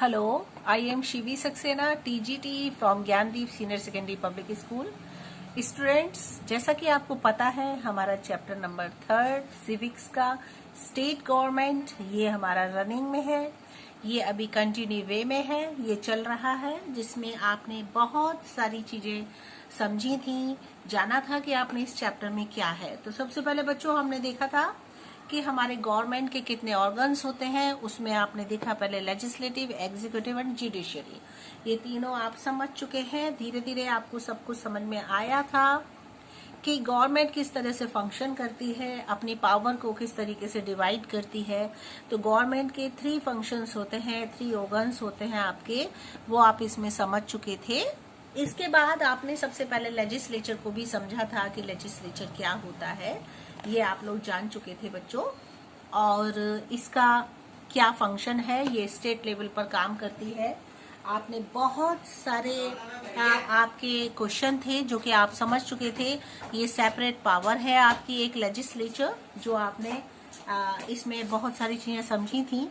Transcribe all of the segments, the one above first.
Hello, I am Shivi Saxena, TGT from Gyandeep senior secondary public school. Students, जैसा कि आपको पता है हमारा चैप्टर नंबर 3 सिविक्स का स्टेट गवर्नमेंट ये हमारा रनिंग में है। ये अभी कंटिन्यू वे में है, ये चल रहा है, जिसमें आपने बहुत सारी चीजें समझी थी, जाना था कि आपने इस चैप्टर में क्या है। तो सबसे पहले बच्चों हमने देखा था कि हमारे गवर्नमेंट के कितने ऑर्गन्स होते हैं। उसमें आपने देखा पहले लेजिस्लेटिव, एग्जीक्यूटिव एंड जुडिशियरी, ये तीनों आप समझ चुके हैं। धीरे धीरे आपको सब कुछ समझ में आया था कि गवर्नमेंट किस तरह से फंक्शन करती है, अपनी पावर को किस तरीके से डिवाइड करती है। तो गवर्नमेंट के 3 फंक्शंस होते हैं, 3 ऑर्गन्स होते हैं आपके, वो आप इसमें समझ चुके थे। इसके बाद आपने सबसे पहले लेजिस्लेचर को भी समझा था कि लेजिस्लेचर क्या होता है, ये आप लोग जान चुके थे बच्चों। और इसका क्या फंक्शन है, ये स्टेट लेवल पर काम करती है। आपने बहुत सारे आपके क्वेश्चन थे जो कि आप समझ चुके थे। ये सेपरेट पावर है आपकी एक लेजिस्लेचर, जो आपने इसमें बहुत सारी चीजें समझी थी।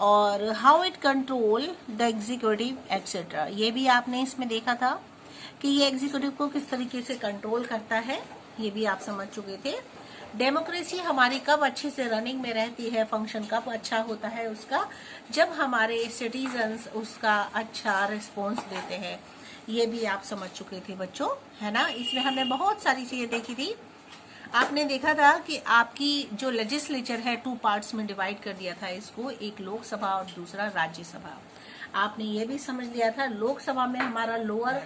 और how it control the executive etcetera, ये भी आपने इसमें देखा था कि ये एग्जीक्यूटिव को किस तरीके से कंट्रोल करता है, ये भी आप समझ चुके थे। डेमोक्रेसी हमारी कब अच्छे से रनिंग में रहती है, फंक्शन कब अच्छा होता है उसका, जब हमारे सिटीजन्स उसका अच्छा रिस्पॉन्स देते हैं, ये भी आप समझ चुके थे बच्चों, है ना। इसमें हमने बहुत सारी चीजें देखी थी। आपने देखा था कि आपकी जो लेजिस्लेचर है 2 पार्ट्स में डिवाइड कर दिया था इसको, एक लोकसभा और दूसरा राज्यसभा। आपने ये भी समझ लिया था लोकसभा में हमारा लोअर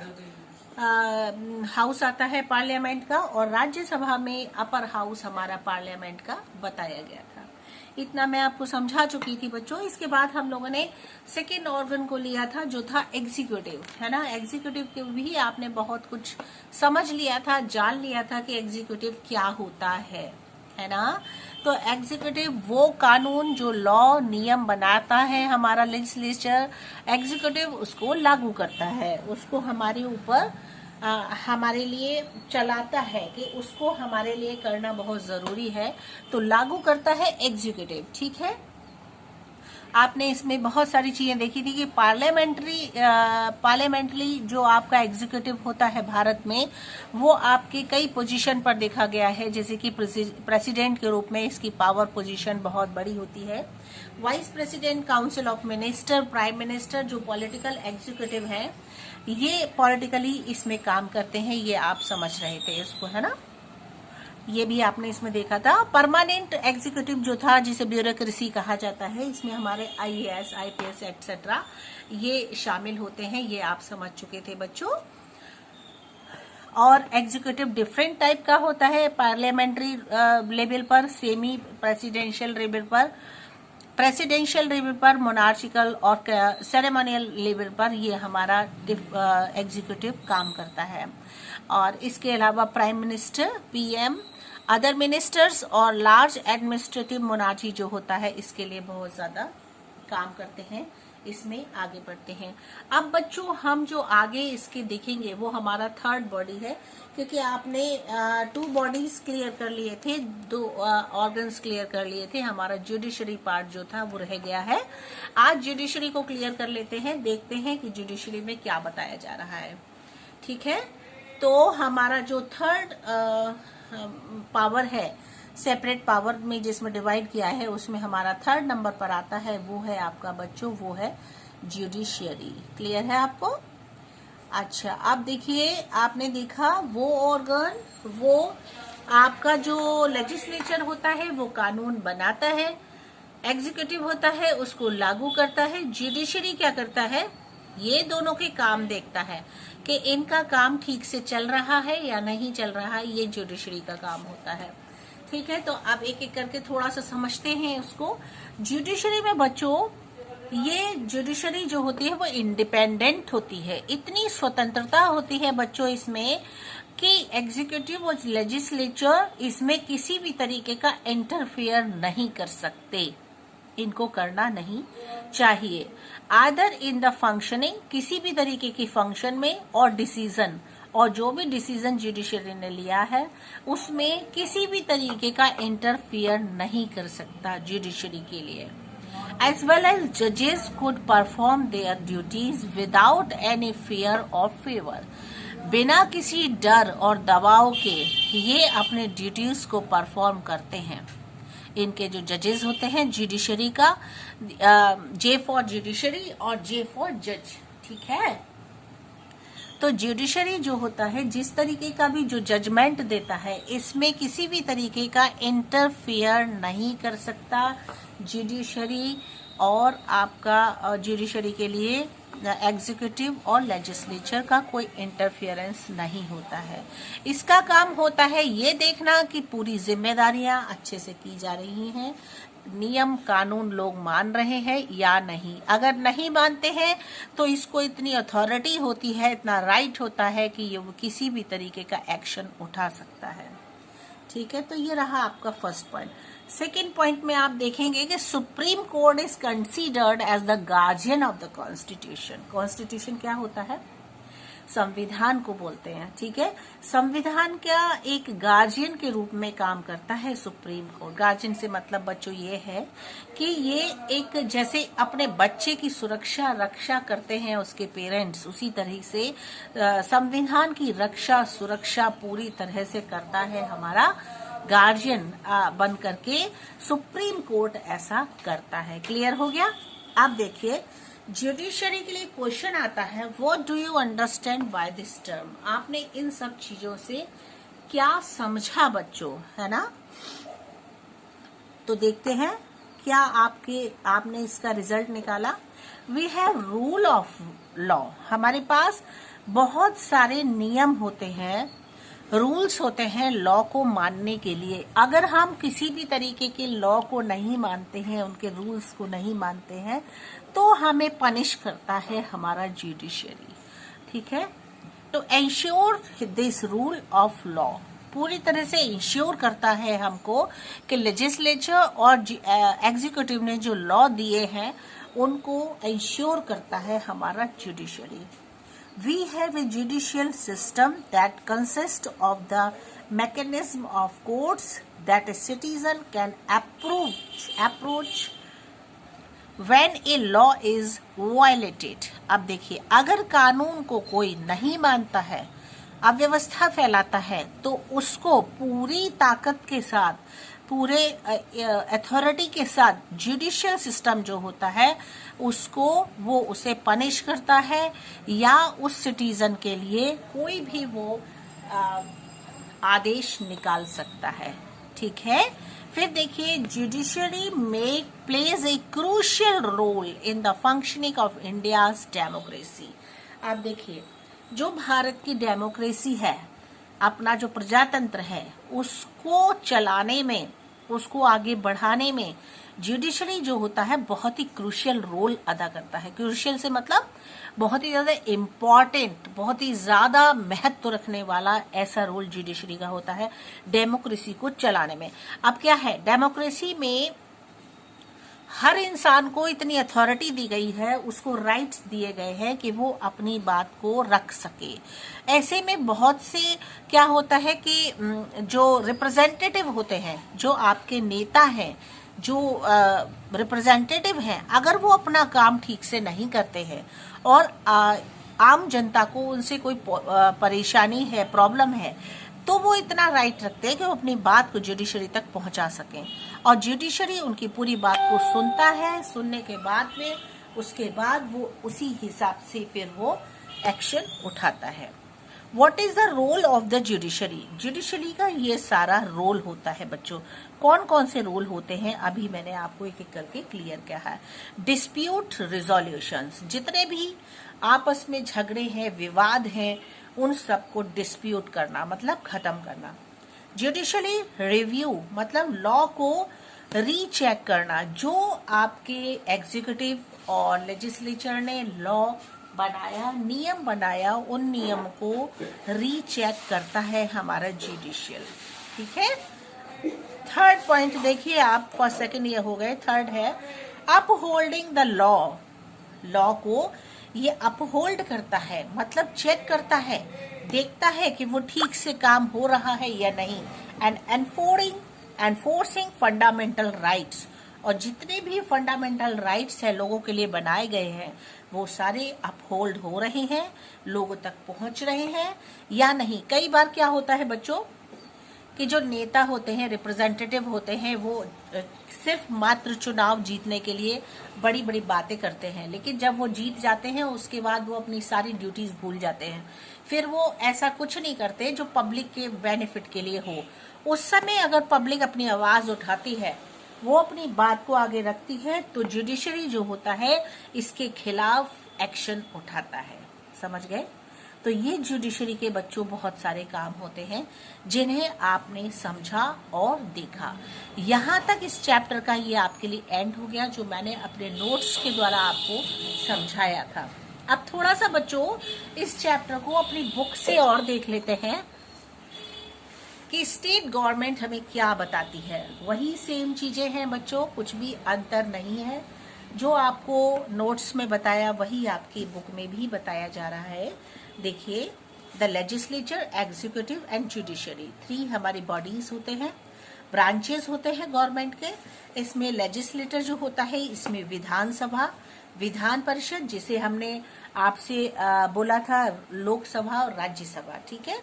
हाउस आता है पार्लियामेंट का, और राज्यसभा में अपर हाउस हमारा पार्लियामेंट का बताया गया था। इतना मैं आपको समझा चुकी थी बच्चों। इसके बाद हम लोगों ने सेकेंड ऑर्गन को लिया था जो था एग्जीक्यूटिव, है ना। एग्जीक्यूटिव के भी आपने बहुत कुछ समझ लिया था, जान लिया था कि एग्जीक्यूटिव क्या होता है ना। तो एग्जीक्यूटिव वो कानून जो लॉ नियम बनाता है हमारा लेजिस्लेचर, एग्जीक्यूटिव उसको लागू करता है, उसको हमारे ऊपर हमारे लिए चलाता है कि उसको हमारे लिए करना बहुत जरूरी है, तो लागू करता है एग्जीक्यूटिव, ठीक है। आपने इसमें बहुत सारी चीजें देखी थी कि पार्लियामेंट्री जो आपका एग्जीक्यूटिव होता है भारत में, वो आपके कई पोजीशन पर देखा गया है, जैसे कि प्रेसिडेंट के रूप में इसकी पावर पोजीशन बहुत बड़ी होती है। Vice president, council of minister, prime minister जो पॉलिटिकल एग्जीक्यूटिव है, ये पॉलिटिकली इसमें काम करते हैं, ये आप समझ रहे थे इसको, है ना। ये भी आपने इसमें देखा था। परमानेंट एग्जीक्यूटिव जो था, जिसे ब्यूरोक्रेसी कहा जाता है, इसमें हमारे IAS, IPS एक्सेट्रा ये शामिल होते हैं, ये आप समझ चुके थे बच्चों। और एग्जीक्यूटिव डिफरेंट टाइप का होता है, पार्लियामेंट्री लेवल पर, सेमी प्रेसिडेंशियल लेवल पर, प्रेसिडेंशियल लेवल पर, मोनार्चिकल और सेरेमोनियल लेवल पर ये हमारा एग्जीक्यूटिव काम करता है। और इसके अलावा prime minister, PM, other ministers और लार्ज एडमिनिस्ट्रेटिव मोनार्ची जो होता है, इसके लिए बहुत ज्यादा काम करते हैं, इसमें आगे बढ़ते हैं। अब बच्चों हम जो आगे इसके देखेंगे वो हमारा 3rd बॉडी है, क्योंकि आपने 2 बॉडीज क्लियर कर लिए थे, 2 ऑर्गन्स क्लियर कर लिए थे। हमारा जुडिशरी पार्ट जो था वो रह गया है। आज जुडिशरी को क्लियर कर लेते हैं, देखते हैं कि जुडिशरी में क्या बताया जा रहा है, ठीक है। तो हमारा जो 3rd पावर है, सेपरेट पावर में जिसमें डिवाइड किया है, उसमें हमारा 3rd नंबर पर आता है, वो है आपका बच्चों, वो है जुडिशियरी। क्लियर है आपको? अच्छा, अब देखिए, आपने देखा वो ऑर्गन, वो आपका जो लेजिस्लेचर होता है वो कानून बनाता है, एग्जीक्यूटिव होता है उसको लागू करता है, जुडिशरी क्या करता है, ये दोनों के काम देखता है कि इनका काम ठीक से चल रहा है या नहीं चल रहा है, ये जुडिशरी का काम होता है, ठीक है। तो अब एक एक करके थोड़ा सा समझते हैं उसको। जुडिशरी में बच्चों, ये जुडिशरी जो होती है वो इंडिपेंडेंट होती है, इतनी स्वतंत्रता होती है बच्चों इसमें कि एग्जीक्यूटिव और लेजिस्लेचर इसमें किसी भी तरीके का इंटरफेयर नहीं कर सकते, इनको करना नहीं चाहिए। आदर इन द फंक्शनिंग, किसी भी तरीके की फंक्शन में, और डिसीजन, और जो भी डिसीजन जुडिशरी ने लिया है उसमें किसी भी तरीके का इंटरफियर नहीं कर सकता जुडिशरी के लिए। as well as judges could perform their duties without any fear or favor. बिना किसी डर और दबाव के ये अपने ड्यूटीज को परफॉर्म करते हैं। इनके जो जजेस होते हैं जुडिशरी का, जे फॉर जुडिशरी और जे फॉर जज, ठीक है। तो जुडिशरी जो होता है, जिस तरीके का भी जो जजमेंट देता है, इसमें किसी भी तरीके का इंटरफियर नहीं कर सकता जुडिशरी, और आपका जुडिशरी के लिए एग्जीक्यूटिव और लेजिस्लेचर का कोई इंटरफियरेंस नहीं होता है। इसका काम होता है ये देखना कि पूरी जिम्मेदारियां अच्छे से की जा रही हैं, नियम कानून लोग मान रहे हैं या नहीं। अगर नहीं मानते हैं तो इसको इतनी अथॉरिटी होती है, इतना राइट होता है कि ये किसी भी तरीके का एक्शन उठा सकता है, ठीक है। तो ये रहा आपका फर्स्ट पॉइंट। सेकेंड पॉइंट में आप देखेंगे कि supreme court is considered as the guardian of the constitution. Constitution क्या होता है? संविधान को बोलते हैं, ठीक है। संविधान का एक गार्जियन के रूप में काम करता है सुप्रीम कोर्ट। गार्जियन से मतलब बच्चों ये है कि ये एक जैसे अपने बच्चे की सुरक्षा रक्षा करते हैं उसके पेरेंट्स, उसी तरह से संविधान की रक्षा सुरक्षा पूरी तरह से करता है हमारा गार्जियन बन करके सुप्रीम कोर्ट ऐसा करता है। क्लियर हो गया? आप देखिए जुडिशरी के लिए क्वेश्चन आता है, what do you understand by this term. आपने इन सब चीजों से क्या समझा बच्चों, है ना। तो देखते हैं क्या आपने इसका रिजल्ट निकाला। We have rule of law. हमारे पास बहुत सारे नियम होते हैं, रूल्स होते हैं लॉ को मानने के लिए। अगर हम किसी भी तरीके के लॉ को नहीं मानते हैं, उनके रूल्स को नहीं मानते हैं, तो हमें पनिश करता है हमारा जुडिशरी, ठीक है। तो ensure this rule of law, पूरी तरह से इंश्योर करता है हमको कि लेजिस्लेचर और एग्जीक्यूटिव ने जो लॉ दिए हैं उनको इंश्योर करता है हमारा judiciary. We have a judicial system that consists of the mechanism of courts that a citizen can approach when a law is violated. अब देखिए, अगर कानून को कोई नहीं मानता है, अव्यवस्था फैलाता है, तो उसको पूरी ताकत के साथ, पूरे अथॉरिटी के साथ जुडिशियल सिस्टम जो होता है उसको वो उसे पनिश करता है, या उस सिटीजन के लिए कोई भी वो आदेश निकाल सकता है, ठीक है। फिर देखिए judiciary plays a crucial role in the functioning of India's democracy. आप देखिए जो भारत की डेमोक्रेसी है, अपना जो प्रजातंत्र है, उसको चलाने में, उसको आगे बढ़ाने में जुडिशरी जो होता है बहुत ही क्रूशियल रोल अदा करता है। क्रूशियल से मतलब बहुत ही ज्यादा इम्पोर्टेंट, बहुत ही ज्यादा महत्व रखने वाला ऐसा रोल जुडिशरी का होता है डेमोक्रेसी को चलाने में। अब क्या है, डेमोक्रेसी में हर इंसान को इतनी अथॉरिटी दी गई है, उसको राइट्स दिए गए हैं कि वो अपनी बात को रख सके। ऐसे में बहुत से क्या होता है कि जो रिप्रेजेंटेटिव होते हैं, जो आपके नेता हैं, जो रिप्रेजेंटेटिव हैं, अगर वो अपना काम ठीक से नहीं करते हैं और आम जनता को उनसे कोई परेशानी है, प्रॉब्लम है, तो वो इतना राइट रखते हैं कि वो अपनी बात को जुडिशरी तक पहुंचा सकें, और जुडिशरी उनकी पूरी बात को सुनता है। सुनने के बाद में उसके बाद वो उसी हिसाब से फिर वो एक्शन उठाता है। What is the role of the judiciary? Judiciary का ये सारा रोल होता है बच्चों। कौन कौन से रोल होते हैं अभी मैंने आपको एक एक करके क्लियर किया है। डिस्प्यूट रिजोल्यूशंस, जितने भी आपस में झगड़े हैं, विवाद हैं, उन सबको डिस्प्यूट करना मतलब खत्म करना। जुडिशली रिव्यू मतलब लॉ को रीचेक करना। जो आपके एग्जीक्यूटिव और लेजिस्लेचर ने लॉ बनाया, नियम बनाया, उन नियम को रीचेक करता है हमारा जुडिशियल, ठीक है। थर्ड पॉइंट देखिए आप, फर्स्ट सेकंड ये हो गए, थर्ड है अपहोल्डिंग द लॉ। लॉ को ये अपहोल्ड करता है मतलब चेक करता है, देखता है कि वो ठीक से काम हो रहा है या नहीं। एंड एनफोर्सिंग फंडामेंटल राइट्स, और जितने भी फंडामेंटल राइट्स है लोगों के लिए बनाए गए हैं वो सारे अपहोल्ड हो रहे हैं, लोगों तक पहुंच रहे हैं या नहीं। कई बार क्या होता है बच्चों कि जो नेता होते हैं, रिप्रेजेंटेटिव होते हैं, वो सिर्फ मात्र चुनाव जीतने के लिए बड़ी बड़ी बातें करते हैं, लेकिन जब वो जीत जाते हैं उसके बाद वो अपनी सारी ड्यूटीज भूल जाते हैं। फिर वो ऐसा कुछ नहीं करते जो पब्लिक के बेनिफिट के लिए हो। उस समय अगर पब्लिक अपनी आवाज उठाती है, वो अपनी बात को आगे रखती है, तो जुडिशरी जो होता है इसके खिलाफ एक्शन उठाता है। समझ गए? तो ये जुडिशरी के बच्चों बहुत सारे काम होते हैं जिन्हें आपने समझा और देखा। यहाँ तक इस चैप्टर का ये आपके लिए एंड हो गया, जो मैंने अपने नोट्स के द्वारा आपको समझाया था। अब थोड़ा सा बच्चों इस चैप्टर को अपनी बुक से और देख लेते हैं कि स्टेट गवर्नमेंट हमें क्या बताती है। वही सेम चीजें हैं बच्चों, कुछ भी अंतर नहीं है। जो आपको नोट्स में बताया वही आपकी बुक में भी बताया जा रहा है। देखिए, the legislature, executive and judiciary, 3 हमारी बॉडीज होते हैं, ब्रांचेस होते हैं गवर्नमेंट के। इसमें लेजिस्लेटर जो होता है, इसमें विधानसभा, विधान परिषद, जिसे हमने आपसे बोला था लोकसभा और राज्यसभा, ठीक है,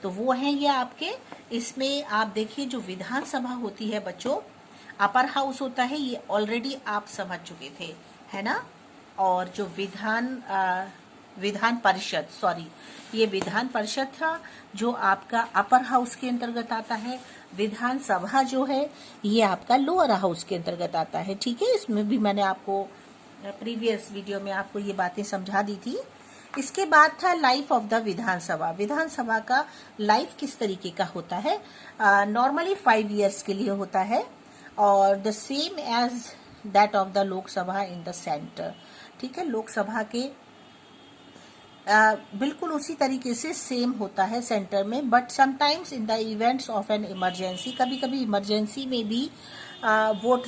तो वो है ये आपके। इसमें आप देखिए जो विधानसभा होती है बच्चों, अपर हाउस होता है, ये ऑलरेडी आप समझ चुके थे, है ना। और जो विधान परिषद, सॉरी, ये विधान परिषद था जो आपका अपर हाउस के अंतर्गत आता है। विधानसभा जो है ये आपका लोअर हाउस के अंतर्गत आता है, ठीक है। इसमें भी मैंने आपको प्रीवियस वीडियो में आपको ये बातें समझा दी थी। इसके बाद था लाइफ ऑफ द विधानसभा। विधानसभा का लाइफ किस तरीके का होता है? नॉर्मली 5 इयर्स के लिए होता है और the same as that of the Lok Sabha in the centre, ठीक है। लोकसभा के बिल्कुल उसी तरीके से सेम होता है सेंटर में, but sometimes in the events of an emergency, कभी कभी इमरजेंसी में भी वोट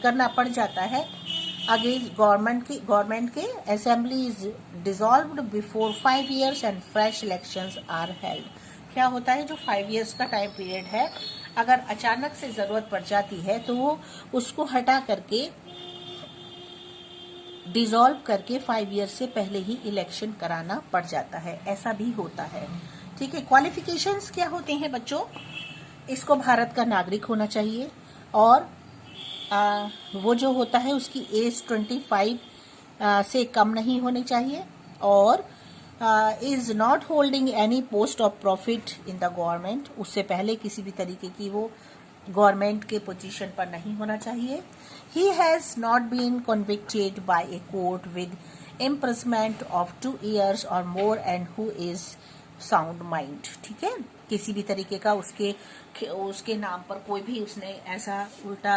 करना पड़ जाता है अगेंस्ट गवर्नमेंट के। Assembly is dissolved before 5 years and fresh elections are held. क्या होता है, जो 5 इयर्स का टाइम पीरियड है, अगर अचानक से जरूरत पड़ जाती है तो वो उसको हटा करके डिसॉल्व करके 5 ईयर से पहले ही इलेक्शन कराना पड़ जाता है, ऐसा भी होता है, ठीक है। क्वालिफिकेशंस क्या होते हैं बच्चों? इसको भारत का नागरिक होना चाहिए और वो जो होता है उसकी एज 25 से कम नहीं होनी चाहिए और is not holding any post of profit in the government. उससे पहले किसी भी तरीके की वो गवर्नमेंट के पोजीशन पर नहीं होना चाहिए। He has not been convicted by a court with imprisonment of 2 years or more and who is sound mind, ठीक है। किसी भी तरीके का उसके नाम पर कोई भी उसने ऐसा उल्टा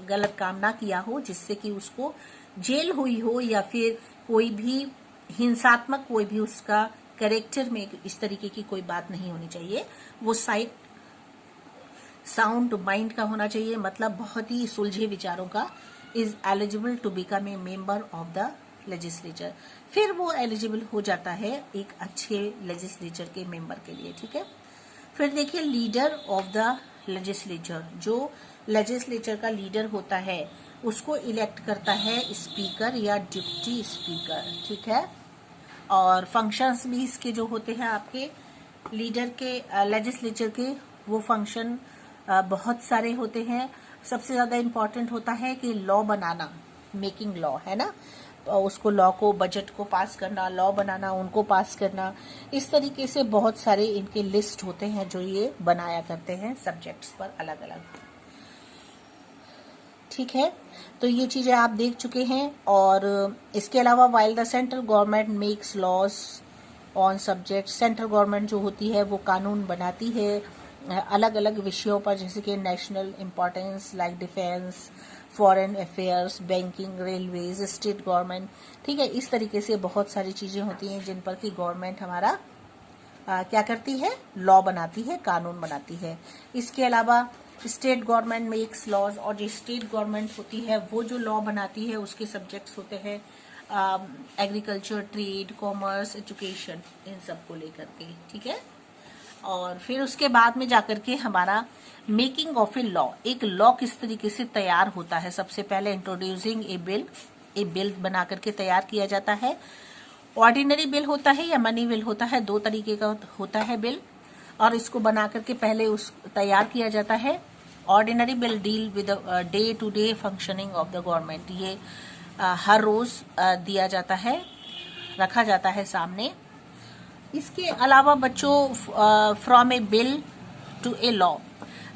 गलत काम ना किया हो जिससे कि उसको जेल हुई हो या फिर कोई भी हिंसात्मक कोई भी उसका कैरेक्टर में इस तरीके की कोई बात नहीं होनी चाहिए। वो साउंड माइंड का होना चाहिए, मतलब बहुत ही सुलझे विचारों का। Is eligible to become a member of the legislature, फिर वो एलिजिबल हो जाता है एक अच्छे लेजिस्लेचर के मेंबर के लिए, ठीक है। फिर देखिए लीडर ऑफ द लेजिस्लेचर, जो लेजिस्लेचर का लीडर होता है उसको इलेक्ट करता है स्पीकर या डिप्टी स्पीकर, ठीक है। और फंक्शंस भी इसके जो होते हैं आपके लीडर के लेजिस्लेचर के, वो फंक्शन बहुत सारे होते हैं। सबसे ज्यादा इम्पोर्टेंट होता है कि लॉ बनाना, मेकिंग लॉ, है ना, उसको लॉ को, बजट को पास करना, लॉ बनाना, उनको पास करना, इस तरीके से बहुत सारे इनके लिस्ट होते हैं जो ये बनाया करते हैं सब्जेक्ट्स पर अलग अलग, ठीक है। तो ये चीजें आप देख चुके हैं। और इसके अलावा while the central government makes laws on subject, central government जो होती है वो कानून बनाती है अलग अलग विषयों पर, जैसे कि national importance like defence, foreign affairs, banking, railways, state government, ठीक है। इस तरीके से बहुत सारी चीजें होती हैं जिन पर कि गवर्नमेंट हमारा क्या करती है, लॉ बनाती है, कानून बनाती है। इसके अलावा स्टेट गवर्नमेंट मेक्स लॉज, और जो स्टेट गवर्नमेंट होती है वो जो लॉ बनाती है उसके सब्जेक्ट्स होते हैं एग्रीकल्चर, ट्रेड, कॉमर्स, एजुकेशन, इन सब को लेकर के, ठीक है। और फिर उसके बाद में जाकर के हमारा मेकिंग ऑफ ए लॉ, एक लॉ किस तरीके से तैयार होता है। सबसे पहले इंट्रोड्यूसिंग ए बिल बना करके तैयार किया जाता है। ऑर्डिनरी बिल होता है या मनी बिल होता है, दो तरीके का होता है बिल, और इसको बना करके पहले उस तैयार किया जाता है। Ordinary bill deal with day to day functioning of the government, ये हर रोज दिया जाता है, रखा जाता है सामने। इसके अलावा बच्चों from a bill to a law,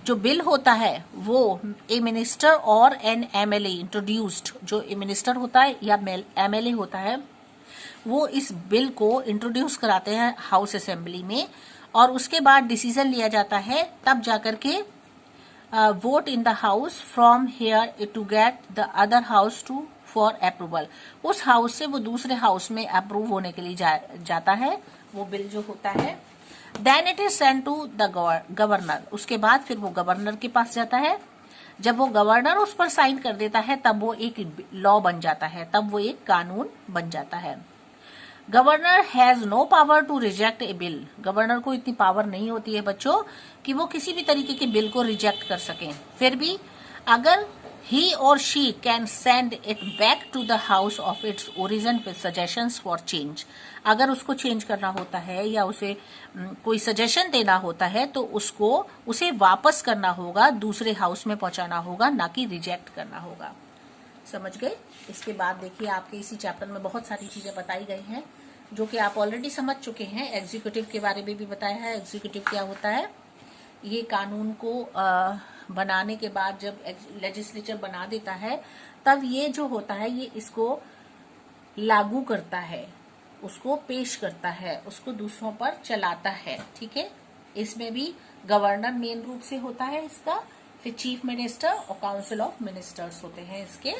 जो बिल होता है वो ए मिनिस्टर और एन एमएलए इंट्रोड्यूस्ड, जो ए मिनिस्टर होता है या एमएलए होता है वो इस बिल को इंट्रोड्यूस कराते हैं हाउस असेंबली में, और उसके बाद डिसीजन लिया जाता है, तब जाकर के vote in the house from here to get the other house to for approval. उस हाउस से वो दूसरे हाउस में अप्रूव होने के लिए जाता है वो बिल जो होता है। Then it is send to the governor, उसके बाद फिर वो गवर्नर के पास जाता है। जब वो गवर्नर उस पर साइन कर देता है तब वो एक लॉ बन जाता है, तब वो एक कानून बन जाता है। Governor has no power to reject a bill, governor को इतनी पावर नहीं होती है बच्चों कि वो किसी भी तरीके के बिल को रिजेक्ट कर सकें। फिर भी अगर he or she can send it back to the house of its origin with suggestions for change, अगर उसको चेंज करना होता है या उसे कोई सजेशन देना होता है तो उसे वापस करना होगा, दूसरे हाउस में पहुंचाना होगा, ना कि रिजेक्ट करना होगा। समझ गए? इसके बाद देखिए आपके इसी चैप्टर में बहुत सारी चीजें बताई गई हैं जो कि आप ऑलरेडी समझ चुके हैं। एग्जीक्यूटिव के बारे में भी बताया है। एग्जीक्यूटिव क्या होता है? ये कानून को बनाने के बाद जब लेजिस्लेचर बना देता है तब ये जो होता है ये इसको लागू करता है, उसको पेश करता है, उसको दूसरों पर चलाता है। ठीक है, इसमें भी गवर्नर मेन रूप से होता है इसका, फिर चीफ मिनिस्टर और काउंसिल ऑफ मिनिस्टर्स होते हैं इसके।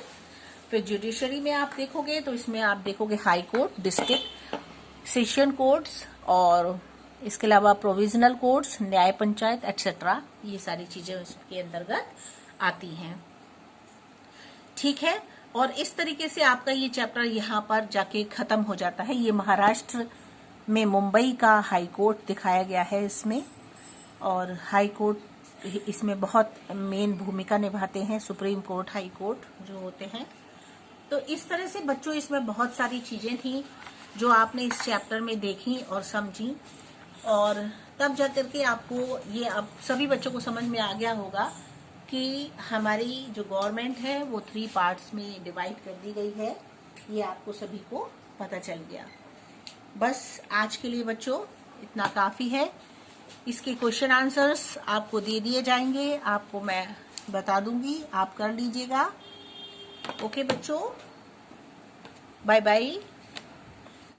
फिर जुडिशरी में आप देखोगे तो इसमें आप देखोगे high court, district, session courts, और इसके अलावा प्रोविजनल कोर्ट्स, न्याय पंचायत एक्सेट्रा, ये सारी चीजें इसके अंतर्गत आती हैं। ठीक है, और इस तरीके से आपका ये चैप्टर यहाँ पर जाके खत्म हो जाता है। ये महाराष्ट्र में मुंबई का हाई कोर्ट दिखाया गया है इसमें, और हाई कोर्ट इसमें बहुत मेन भूमिका निभाते हैं, सुप्रीम कोर्ट, हाई कोर्ट जो होते हैं। तो इस तरह से बच्चों इसमें बहुत सारी चीजें थी जो आपने इस चैप्टर में देखी और समझी, और तब जाकर के आपको ये अब सभी बच्चों को समझ में आ गया होगा कि हमारी जो गवर्नमेंट है वो 3 पार्ट्स में डिवाइड कर दी गई है। ये आपको सभी को पता चल गया। बस आज के लिए बच्चों इतना काफी है। इसके क्वेश्चन आंसर्स आपको दे दिए जाएंगे, आपको मैं बता दूंगी, आप कर लीजिएगा। ओके बच्चों, बाय बाय।